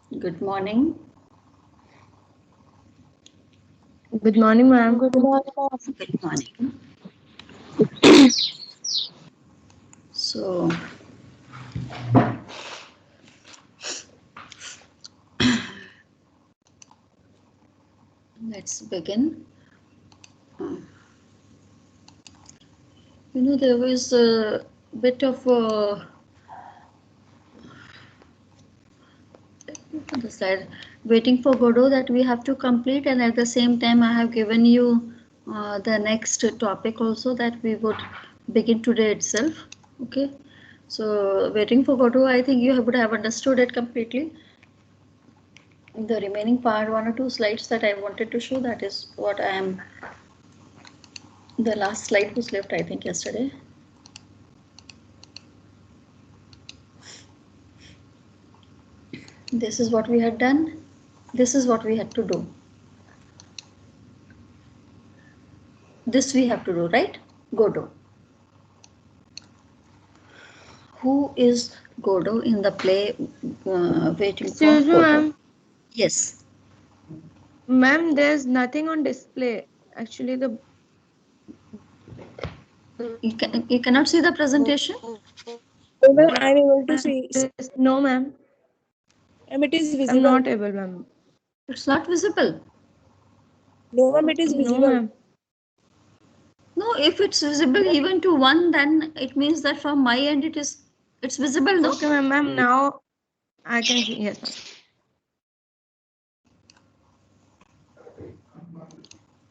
Good morning. Good morning, ma'am. Good morning, ma'am. Good morning. So, let's begin. Uh, there was a bit of a the slide waiting for Godot that we have to complete, and at the same time, I have given you the next topic also that we would begin today itself. Okay, so waiting for Godot, I think you would have understood it completely. The remaining part, one or two slides that I wanted to show, that is what I am. The last slide was left, I think, yesterday. This is what we had done. This is what we had to do. This we have to do, right? Godot. Who is Godot in the play Waiting for Excuse me, Godot? ma'am. Yes. Ma'am, there's nothing on display. Actually, the You cannot see the presentation? No, ma'am, I'm able to see. no, ma'am. Ma'am, it is I'm visible. not able, ma'am. It's not visible. No, ma'am, it is No, visible. ma'am. No, if it's visible even to one, then it means that from my end it's visible, no? Okay, ma'am. Ma'am, now I can see. Yes, ma'am.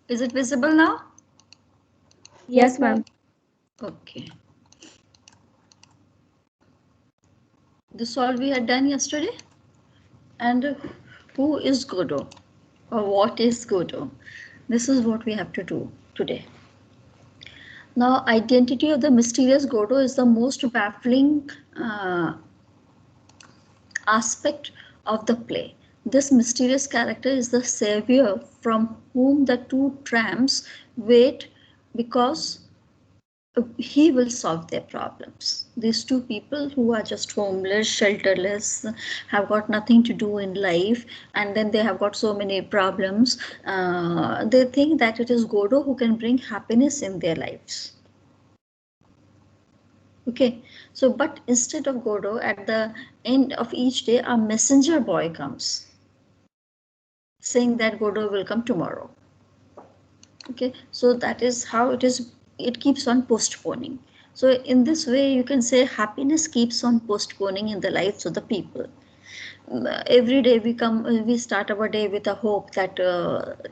Is it visible now? Yes, Yes, ma'am. ma'am. Okay. This all we had done yesterday. And who is Godot? Or what is Godot? This is what we have to do today. Now, identity of the mysterious Godot is the most baffling aspect of the play. This mysterious character is the savior from whom the two tramps wait because he will solve their problems. These two people who are just homeless, shelterless, have got nothing to do in life, and then they have got so many problems. They think that it is Godot who can bring happiness in their lives. Okay, so but instead of Godot, at the end of each day, a messenger boy comes saying that Godot will come tomorrow. Okay, so that is how it is. It keeps on postponing. So in this way, you can say happiness keeps on postponing in the lives of the people. Every day we start our day with a hope that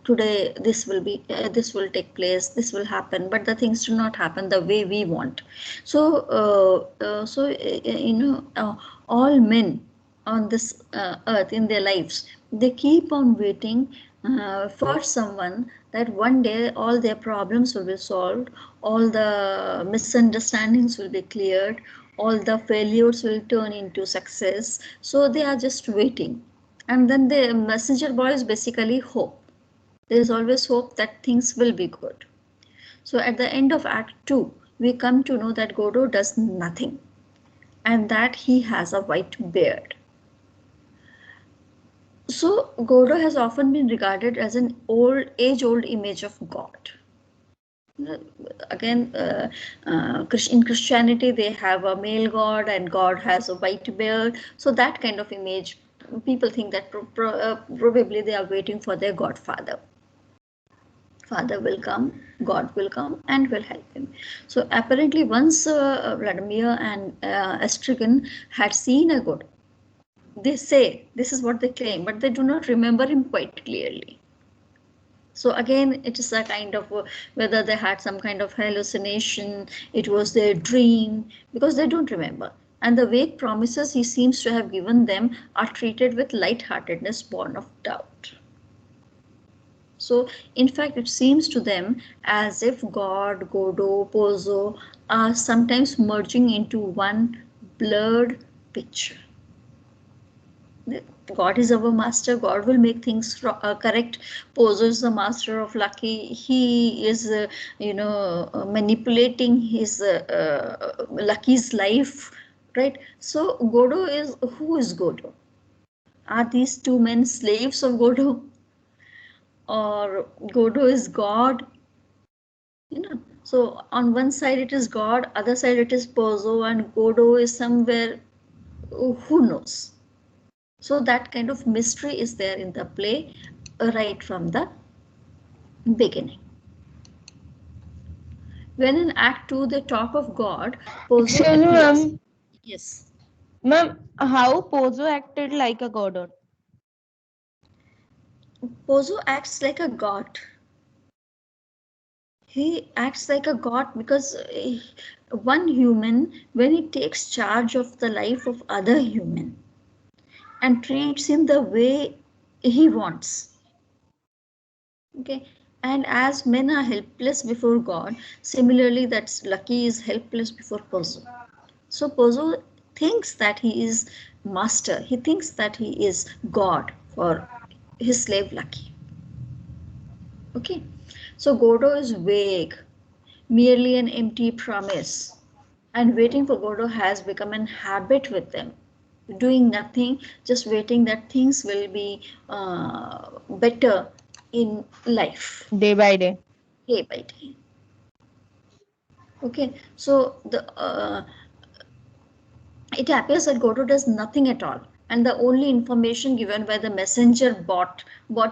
today this will take place, this will happen, but the things do not happen the way we want. So all men on this earth in their lives, they keep on waiting for someone that one day all their problems will be solved, all the misunderstandings will be cleared, all the failures will turn into success. So they are just waiting. And then the messenger boy is basically hope. There is always hope that things will be good. So at the end of Act 2, we come to know that Godot does nothing and that he has a white beard. So Godot has often been regarded as an age-old image of God. Again, in Christianity, they have a male God and God has a white beard. So that kind of image, people think that probably they are waiting for their Godfather. Father will come, God will come and will help him. So apparently once Vladimir and Estrigan had seen a God, they say, this is what they claim, but they do not remember him quite clearly. So again, it is a kind of whether they had some kind of hallucination, it was their dream, because they don't remember. And the vague promises he seems to have given them are treated with lightheartedness born of doubt. So, in fact, it seems to them as if God, Godot, Pozo are sometimes merging into one blurred picture. God is our master. God will make things correct. Pozo is the master of lucky. He is, manipulating his Lucky's life, right? So Godot is, who is Godot? Are these two men slaves of Godot? Or Godot is God? So on one side it is God, other side it is Pozo, and Godot is somewhere, who knows. So that kind of mystery is there in the play right from the beginning. When in Act 2 they talk of God, Pozo Excuse me, appears. ma'am. Yes. Ma'am, how Pozo acted like a Godot? Pozo acts like a god. He acts like a god because one human, when he takes charge of the life of other human and treats him the way he wants. Okay. And as men are helpless before God, similarly that's Lucky is helpless before Pozo. So Pozo thinks that he is master. He thinks that he is God for his slave Lucky. Okay. So Godot is vague, merely an empty promise. And waiting for Godot has become an habit with them. Doing nothing, just waiting that things will be better in life, Day by day. day by day. Okay, so it appears that Godot does nothing at all. And the only information given by the messenger bot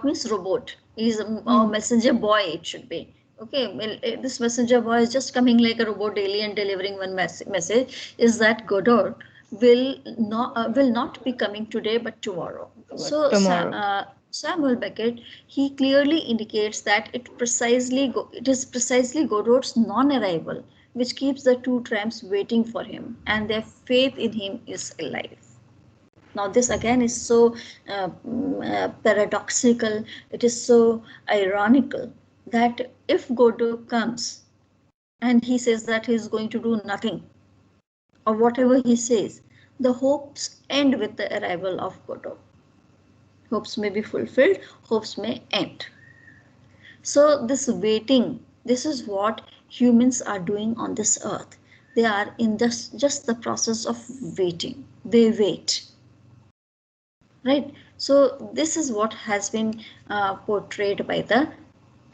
means robot, is a messenger boy, it should be. Okay, well, this messenger boy is just coming like a robot daily and delivering one message, is that Godot will not be coming today but tomorrow. So Tomorrow. Samuel Beckett, he clearly indicates that it is precisely Godot's non-arrival which keeps the two tramps waiting for him, and their faith in him is alive. Now this again is so paradoxical, it is so ironical that if Godot comes and he says that he is going to do nothing, or whatever he says, the hopes end with the arrival of Godot. Hopes may be fulfilled, hopes may end. So this waiting, this is what humans are doing on this earth. They are in just the process of waiting. They wait. Right? So this is what has been portrayed by the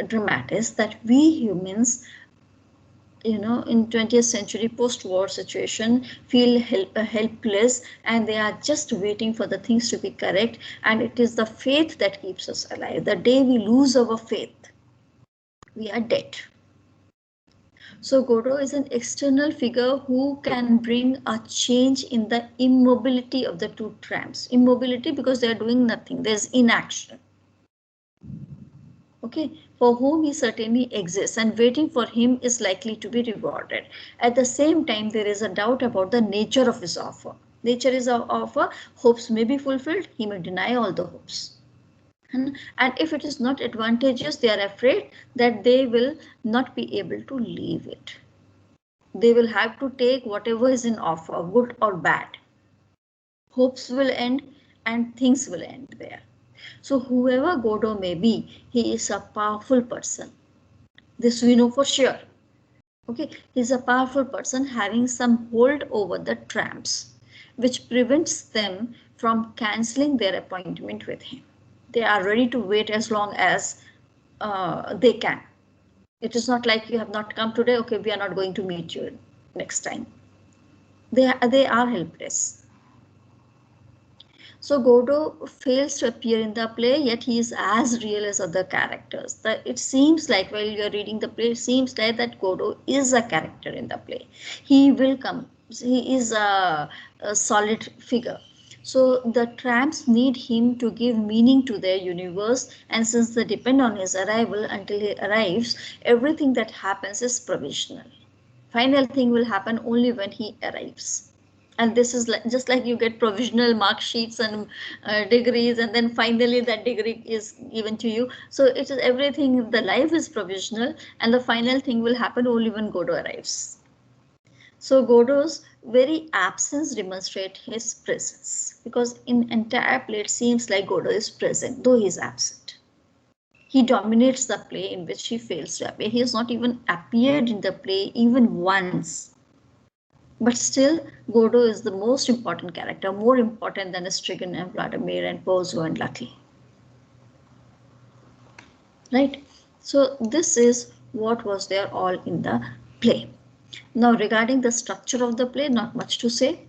dramatists, that we humans, in 20th century post-war situation, feel helpless, and they are just waiting for the things to be correct, and it is the faith that keeps us alive. The day we lose our faith, we are dead. So Godot is an external figure who can bring a change in the immobility of the two tramps. Immobility because they are doing nothing, there's inaction. Okay, for whom he certainly exists, and waiting for him is likely to be rewarded. At the same time, there is a doubt about the nature of his offer. Nature is our offer, hopes may be fulfilled, he may deny all the hopes. And if it is not advantageous, they are afraid that they will not be able to leave it. They will have to take whatever is in offer, good or bad. Hopes will end and things will end there. So whoever Godot may be, he is a powerful person. This we know for sure. Okay, he is a powerful person having some hold over the tramps, which prevents them from cancelling their appointment with him. They are ready to wait as long as they can. It is not like you have not come today, okay, we are not going to meet you next time. They are helpless. So Godot fails to appear in the play, yet he is as real as other characters. It seems like while you are reading the play, it seems like that Godot is a character in the play. He will come. He is a solid figure. So the tramps need him to give meaning to their universe, and since they depend on his arrival until he arrives, everything that happens is provisional. Final thing will happen only when he arrives. And this is just like you get provisional mark sheets and degrees, and then finally that degree is given to you. So it is everything, the life is provisional, and the final thing will happen only when Godot arrives. So Godot's very absence demonstrates his presence, because in entire play it seems like Godot is present though he is absent. He dominates the play in which he fails to appear. He has not even appeared in the play even once. But still, Godot is the most important character, more important than Strigan and Vladimir and Pozo and Lucky. Right? So this is what was there all in the play. Now regarding the structure of the play, not much to say.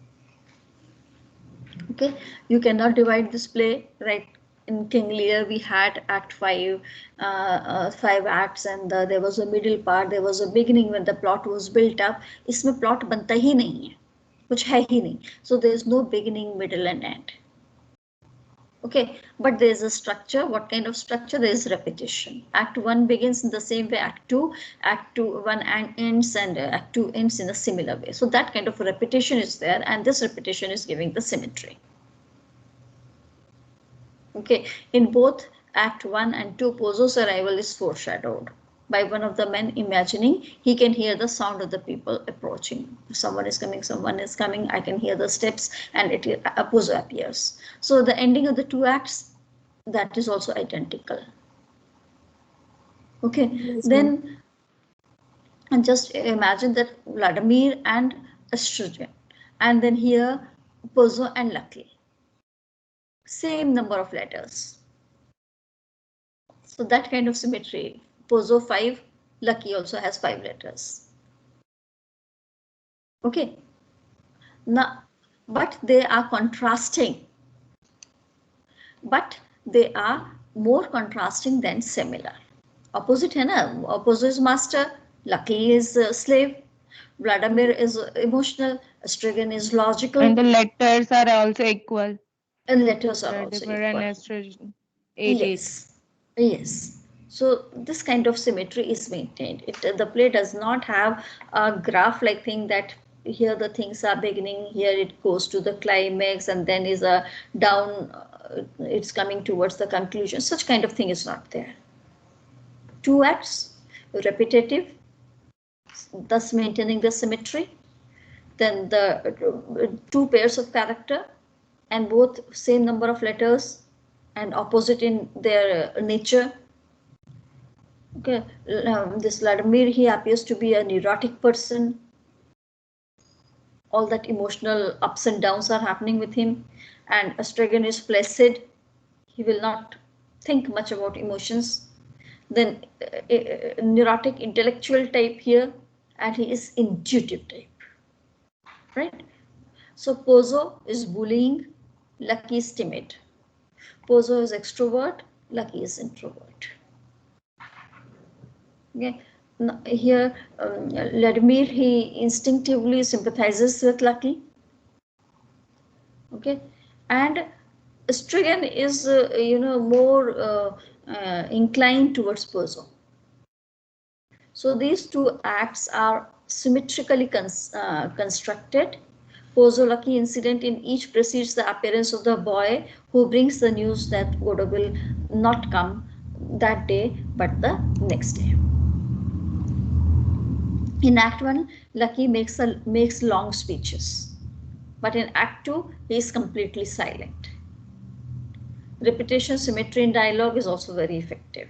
Okay, you cannot divide this play, right? In King Lear we had act 5, 5 acts, and there was a middle part, there was a beginning when the plot was built up. इसमें plot बनता ही नहीं है, कुछ है ही नहीं. So there is no beginning, middle and end. Okay, but there is a structure. What kind of structure? There is repetition. Act 1 begins in the same way Act 2 1 ends, and Act 2 ends in a similar way. So that kind of repetition is there, and this repetition is giving the symmetry. Okay, in both Act 1 and 2, Pozo's arrival is foreshadowed by one of the men imagining he can hear the sound of the people approaching. If someone is coming, I can hear the steps, and Pozo appears. So the ending of the 2 acts, that is also identical. Okay, Yes, then and just imagine that Vladimir and Estrogen, and then here Pozo and Lucky. Same number of letters. So that kind of symmetry. Pozo 5, Lucky also has 5 letters. Okay. Now, but they are contrasting. But they are more contrasting than similar. Opposite है ना? Pozo is master, Lucky is slave, Vladimir is emotional, Strigan is logical. And the letters are also equal. And letters are also Vladimir and equal. estrogen. 8. Yes. Yes. So this kind of symmetry is maintained. The play does not have a graph-like thing that here the things are beginning, here it goes to the climax, and then is a down, it's coming towards the conclusion. Such kind of thing is not there. 2 acts, repetitive, thus maintaining the symmetry. Then the 2 pairs of character, and both same number of letters and opposite in their nature. Okay, this Vladimir, he appears to be a neurotic person. All that emotional ups and downs are happening with him, and Strigan is placid. He will not think much about emotions. Then neurotic intellectual type here, and he is intuitive type, right? So Pozo is bullying, Lucky is timid. Pozo is extrovert, Lucky is introvert. Okay. Here, Vladimir, he instinctively sympathizes with Lucky. Okay, and Strigan is, more inclined towards Pozo. So these 2 acts are symmetrically constructed. Pozo-Lucky incident in each precedes the appearance of the boy who brings the news that Godot will not come that day, but the next day. In Act 1, Lucky makes long speeches, but in Act 2, he is completely silent. Repetition, symmetry in dialogue is also very effective.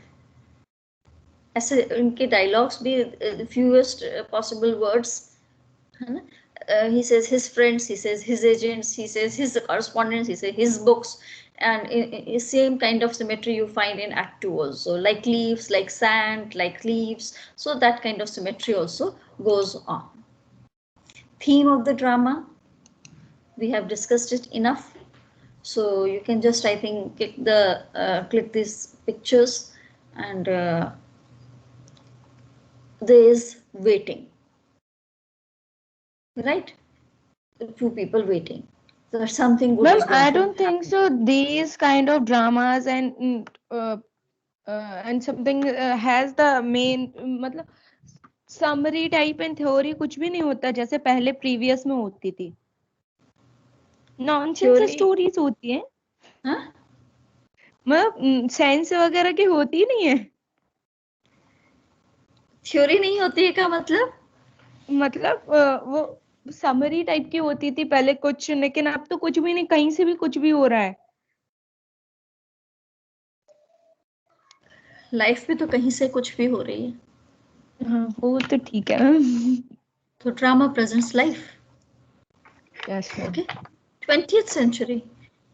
ऐसे उनके dialogues भी fewest possible words, है ना? He says his friends, he says his agents, he says his correspondents, he says his books, and in same kind of symmetry you find in Act 2 also, like leaves, like sand, like leaves. So that kind of symmetry also goes on. Theme of the drama, we have discussed it enough. So you can just, I think, click these pictures, and there is waiting. Right? 2 people waiting. There's something good. Ma'am, I don't think so. These kind of dramas and something has the main मतलब summary type and theory कुछ भी नहीं होता जैसे पहले previous में होती थी. Nonsense stories होती हैं. हाँ? मतलब साइंस वगैरह की होती नहीं है. थ्योरी नहीं होती है का मतलब? मतलब वो समरी टाइप की होती थी पहले कुछ, लेकिन अब तो कुछ भी नहीं, कहीं से भी कुछ भी हो रहा है. लाइफ में तो कहीं से कुछ भी हो रही है. हाँ, वो तो ठीक है. तो drama presents life. Yes, ma'am. Okay, 20th century.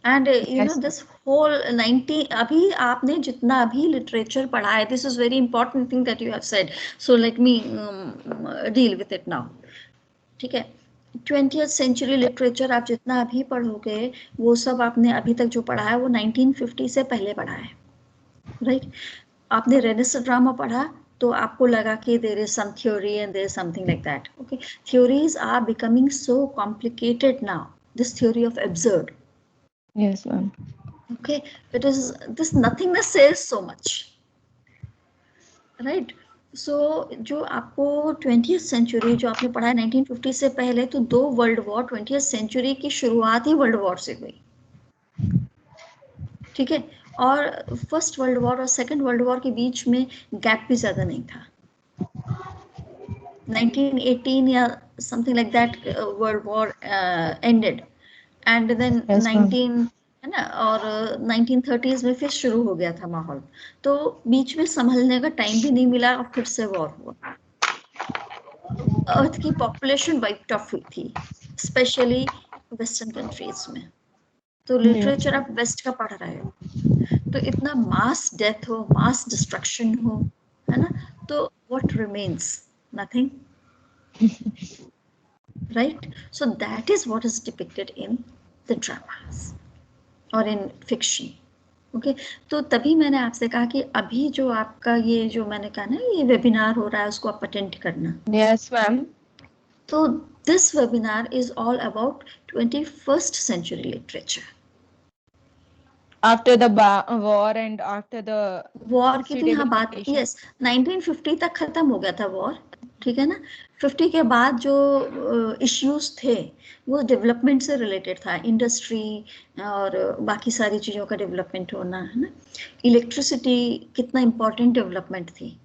And Yes, this whole 90, अभी आपने जितना अभी literature पढ़ा है, this is very important thing that you have said. So let me deal with it now. ठीक है, 20th century literature आप जितना अभी पढ़ोगे, वो सब आपने अभी तक जो पढ़ा है वो 1950 से पहले पढ़ा है, राइट? आपने रेनेसां ड्रामा पढ़ा तो आपको लगा कि there is some theory and there is something like that. Okay, theories are becoming so complicated now. This theory of absurd. yes, ma'am. Okay, it is this nothingness says so much, right? So जो आपको 20th century जो आपने पढ़ा है 1950 से पहले, तो 2 world war 20th century की शुरुआत ही वर्ल्ड वॉर से हुई, ठीक है? और फर्स्ट वर्ल्ड वॉर और सेकंड वर्ल्ड वॉर के बीच में गैप भी ज्यादा नहीं था. 1918 या something like that, world war ended, and then Yes, ma'am. 19 है ना, और 1930s में फिर शुरू हो गया था माहौल. तो बीच में संभलने का टाइम भी नहीं मिला और फिर से वॉर हुआ. अर्थ की पॉपुलेशन वाइप्ड ऑफ हुई थी, स्पेशली वेस्टर्न कंट्रीज में. तो लिटरेचर आप वेस्ट का पढ़ रहे हो, तो इतना मास डेथ हो, मास डिस्ट्रक्शन हो, है ना, तो what remains? Nothing, right? So that is what is depicted in the dramas or in fiction. Okay, तो तभी मैंने आपसे कहा कि अभी जो आपका ये जो मैंने कहा ना, ये वेबिनार हो रहा है, उसको आप अटेंड करना. Yes, ma'am. तो this webinar is all about 21st century literature. After the war and after the war की तो यहाँ suitable बात, condition. यस, 1950 तक खत्म हो गया था वॉर, ठीक है ना. 50 के बाद जो इश्यूज थे वो डेवलपमेंट से रिलेटेड था, इंडस्ट्री और बाकी सारी चीज़ों का डेवलपमेंट होना, है ना. इलेक्ट्रिसिटी कितना इम्पोर्टेंट डेवलपमेंट थी.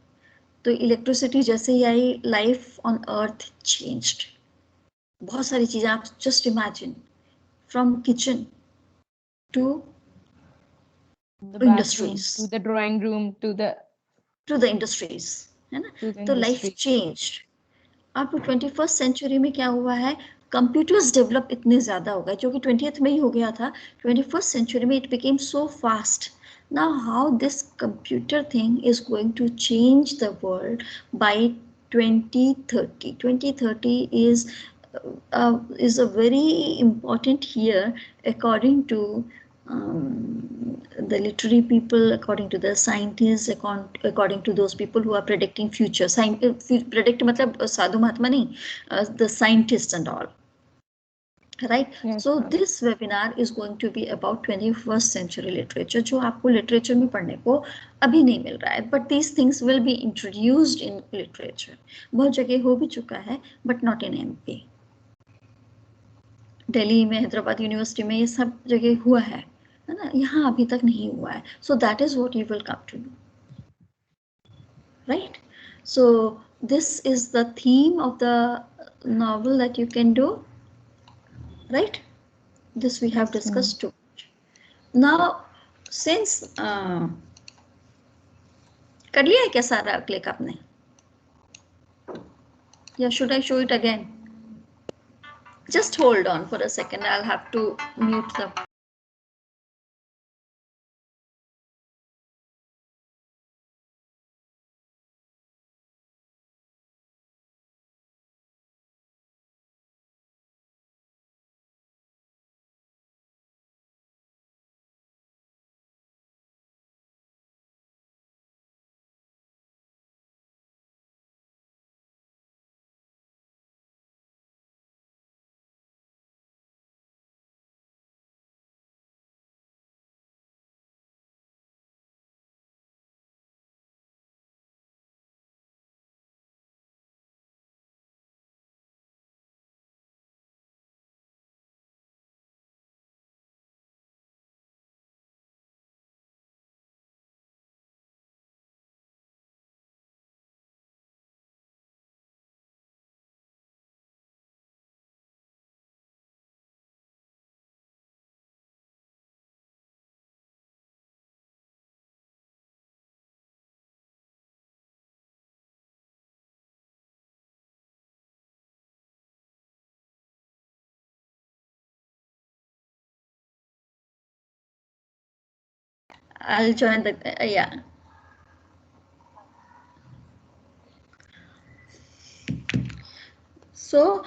तो इलेक्ट्रिसिटी जैसे ही आई, लाइफ ऑन अर्थ चेंज्ड. बहुत सारी चीज़ें, आप just imagine, from kitchen to The bathroom, industries, to the drawing room, to the industries, है ना. to the तो लाइफ industry. चेंज्ड. अब 21st सेंचुरी में क्या हुआ है, कंप्यूटर्स डेवलप इतने ज़्यादा हो गए, जो कि 20th में ही हो गया था. 21st सेंचुरी में it became so fast. Now how this computer thing is going to change the world by 2030. 2030 is a very important year according to the literary people, according to the scientists, according to those people who are predicting future. Predict matlab sadhu mahatma nahi, the scientists and all, right? Yes, So ma'am. this webinar is going to be about 21st century literature, जो आपको literature में पढ़ने को अभी नहीं मिल रहा है, but these things will be introduced in literature. बहुत जगह हो भी चुका है, but not in MP. Delhi में, हैदराबाद यूनिवर्सिटी में, ये सब जगह हुआ है ना, यहाँ अभी तक नहीं हुआ है. So that is what you will come to know, right? So this is the theme of the novel that you can do, right? This we have Yes, ma'am. discussed too. Now since कर लिया है क्या सारा click आपने, या should I show it again? Just hold on for a second, I'll have to mute the I'll join the yeah. So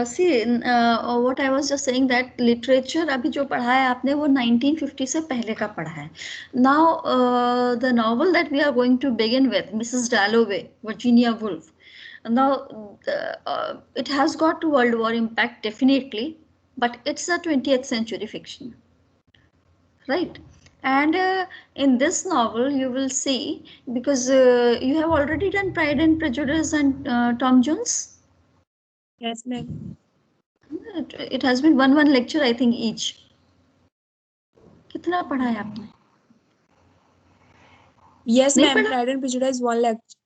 see what I was just saying that literature अभी जो पढ़ा है आपने वो 1950 से पहले का पढ़ा है. Now the novel that we are going to begin with, Mrs. Dalloway, Virginia Woolf. Now it has got World War impact definitely, but it's a 20th century fiction, right? And in this novel you will see, because you have already done Pride and Prejudice and Tom Jones. Yes, ma'am. It has been one lecture I think each. कितना पढ़ा है आपने? Yes, नहीं ma'am. पढ़ा? Pride and Prejudice one lecture.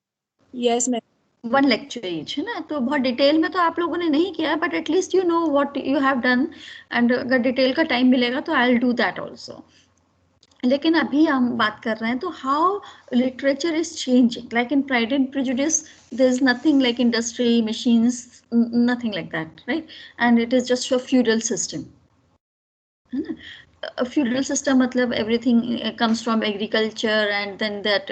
Yes, ma'am. One lecture each है ना, तो बहुत डिटेल में तो आप लोगों ने नहीं किया, but at least you know what you have done, and अगर डिटेल का टाइम मिलेगा तो I will do that also. लेकिन अभी हम बात कर रहे हैं तो how literature is changing. Like in Pride and Prejudice there is nothing like industry, machines, nothing like that, right? And it is just a feudal system, है ना. A feudal system matlab everything comes from agriculture, and then that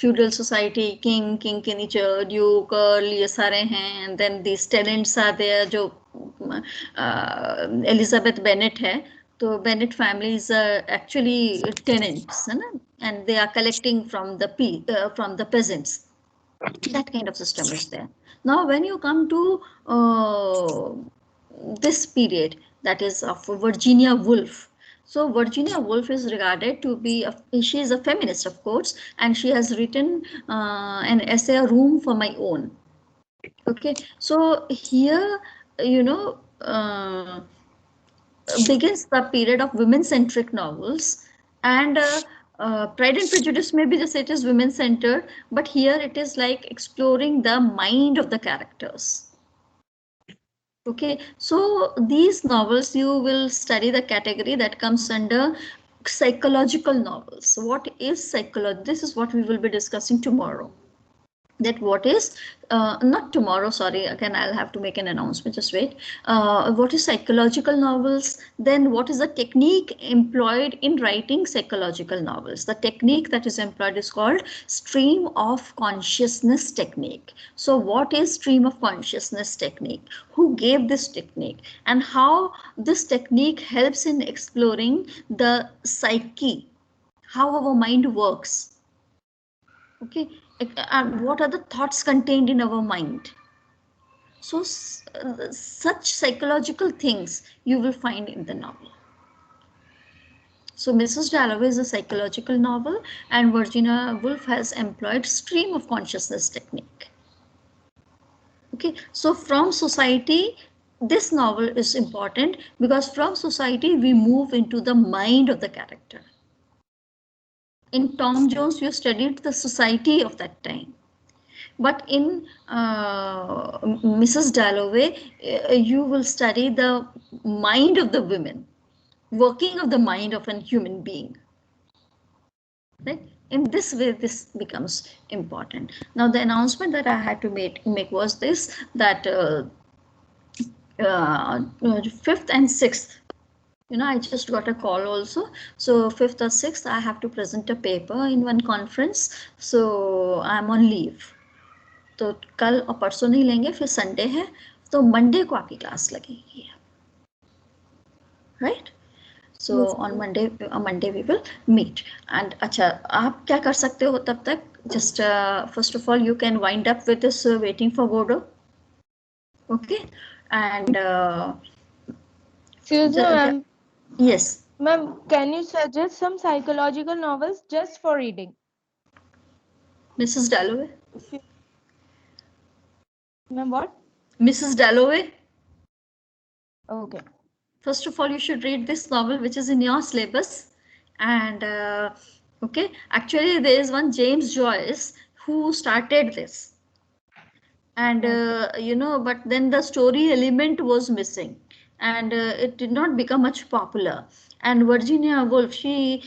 feudal society, king ke niche duke earl ye sare hain, and then these tenants are there jo Elizabeth Bennet hai, तो Bennett families are actually tenants, है ना, and they are collecting from the peasants. That kind of system is there. Now when you come to this period, that is of Virginia Woolf. So Virginia Woolf is regarded to be, she is a feminist, of course, and she has written an essay, A Room for My Own. Okay, so here, you know, begins the period of women-centric novels, and Pride and Prejudice maybe just it is women-centered, but here it is like exploring the mind of the characters. Okay, so these novels you will study the category that comes under psychological novels. What is psychology? This is what we will be discussing tomorrow. That what is not tomorrow, sorry, again I'll have to make an announcement, just wait. What is psychological novels, then what is the technique employed in writing psychological novels. The technique that is employed is called stream of consciousness technique. So what is stream of consciousness technique, who gave this technique, and how this technique helps in exploring the psyche, how our mind works. Okay, and what are the thoughts contained in our mind. So such psychological things you will find in the novel. So Mrs. Dalloway is a psychological novel, and Virginia Woolf has employed stream of consciousness technique. Okay, so from society, this novel is important because from society we move into the mind of the character. In Tom Jones, you studied the society of that time. But in Mrs. Dalloway, you will study the mind of the women, working of the mind of a human being. Right? In this way, this becomes important. Now, the announcement that I had to make was this, that 5th and 6th, you know, I just got a call also. So 5th or 6th, I have to present a paper in one conference. So I'm on leave. तो कल और परसों नहीं लेंगे, फिर Sunday है, तो Monday को आपकी क्लास लगेगी, right? So on Monday we will meet. And अच्छा, आप क्या कर सकते हो तब तक, just first of all you can wind up with this waiting for Godot. Okay, and yes ma'am, can you suggest some psychological novels just for reading? Mrs. Dalloway. Ma'am, what? Mrs. Dalloway. Okay. First of all, you should read this novel, which is in your syllabus. And okay, actually there is one James Joyce who started this, and you know, but then the story element was missing, and it did not become much popular. And Virginia Woolf, she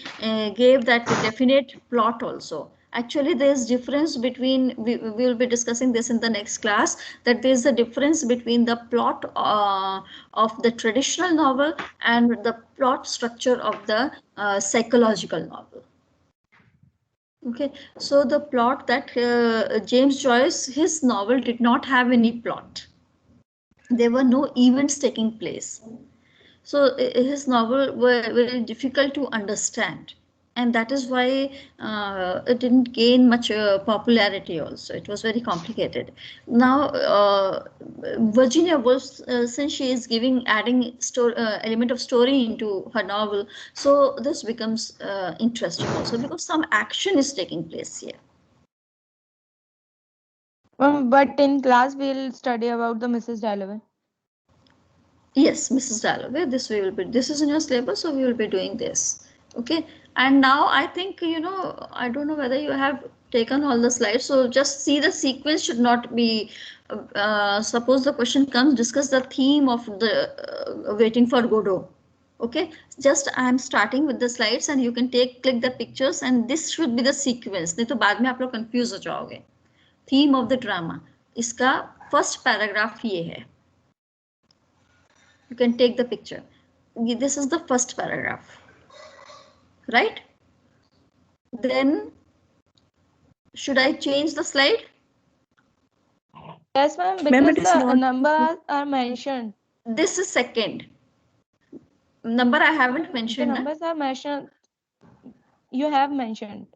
gave that definite plot also. Actually, there's difference between, we will be discussing this in the next class, that there's a difference between the plot of the traditional novel and the plot structure of the psychological novel. Okay, so the plot that James Joyce, his novel did not have any plot. There were no events taking place. So his novel were very difficult to understand, and that is why it didn't gain much popularity. Also, it was very complicated. Now, Virginia Woolf, since she is adding element of story into her novel, so this becomes interesting also because some action is taking place here. But in class we'll study about the Mrs. Dalloway. Yes, Mrs. Dalloway, this is in your syllabus, so we will be doing this. Okay, and now I think, I don't know whether you have taken all the slides, so just see the sequence should not be, suppose the question comes, discuss the theme of the waiting for Godot. Okay, just I am starting with the slides and you can click the pictures and this should be the sequence, नहीं तो बाद में आप लोग confuse हो जाओगे. Theme of the drama, इसका first paragraph ये है. You can take the picture. This is the first paragraph, right? Then should I change the slide? Yes, ma'am, Ma'am, because it is the not. numbers are mentioned. This is second. Number I haven't The mentioned. numbers are mentioned. You have mentioned.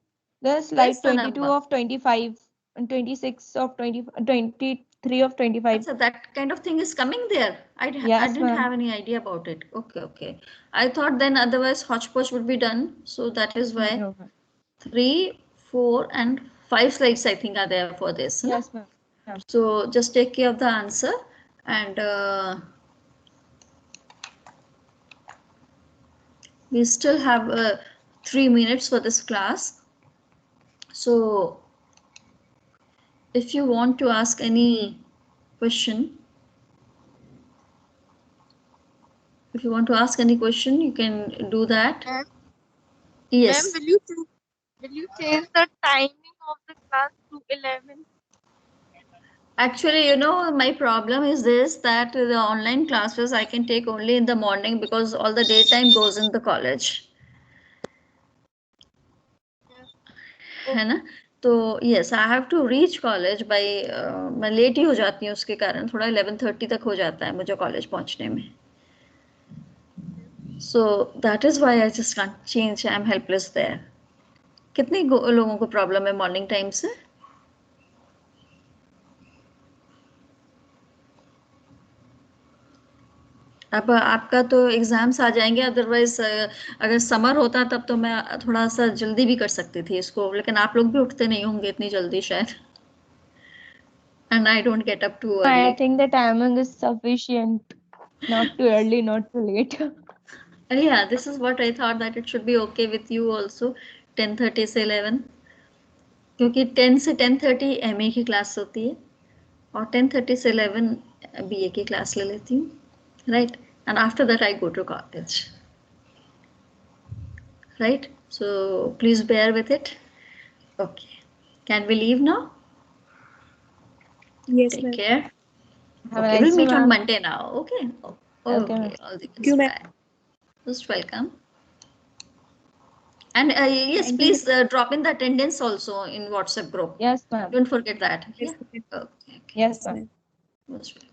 The Where's slide the 22 number? of 25 and 26 of 20, 23 of 25. So that kind of thing is coming there. I Yes, didn't ma'am. have any idea about it. Okay. I thought then otherwise hodgepodge would be done. So that is why No, ma'am. 3, 4 and 5 slides I think are there for this. No? Yes, ma'am. So just take care of the answer and we still have 3 minutes for this class. So if you want to ask any question, you can do that. Yes. Ma'am, will you change the timing of the class to 11? Actually, my problem is this, that the online classes I can take only in the morning because all the daytime goes in the college. है ना? तो yes, I have to reach college by मैं late ही हो जाती हूँ उसके कारण थोड़ा 11:30 तक हो जाता है मुझे कॉलेज पहुँचने में. So that is why I just can't change. I'm helpless there. कितने लोगों को प्रॉब्लम है मॉर्निंग टाइम से? अब आपका तो एग्जाम्स आ जाएंगे, अदरवाइज अगर समर होता तब तो मैं थोड़ा सा जल्दी भी कर सकती थी इसको, लेकिन आप लोग भी उठते नहीं होंगे इतनी जल्दी शायद. And I don't get up too I early. think the timing is sufficient. Not too early, not too late. Yeah, this is what I thought, that it should be okay with you also. 10:30 से 11, क्योंकि 10 से 10:30 MA की class होती है और 10:30 से 11 BA की class ले लेती हूँ, right? And after that I go to college, right? So please bear with it. Okay, can we leave now? Yes, Take ma'am. care. Have a Okay, nice we'll day, meet on ma'am. Monday now. Okay. Okay, ma'am. All the Thank you, best. ma'am. Bye. Most welcome. And yes, Thank you, please drop in the attendance also in WhatsApp group. Yes, ma'am. Don't forget that. Yes, Yeah. ma'am. Okay. Yes, Yes, ma'am. ma'am. Most welcome.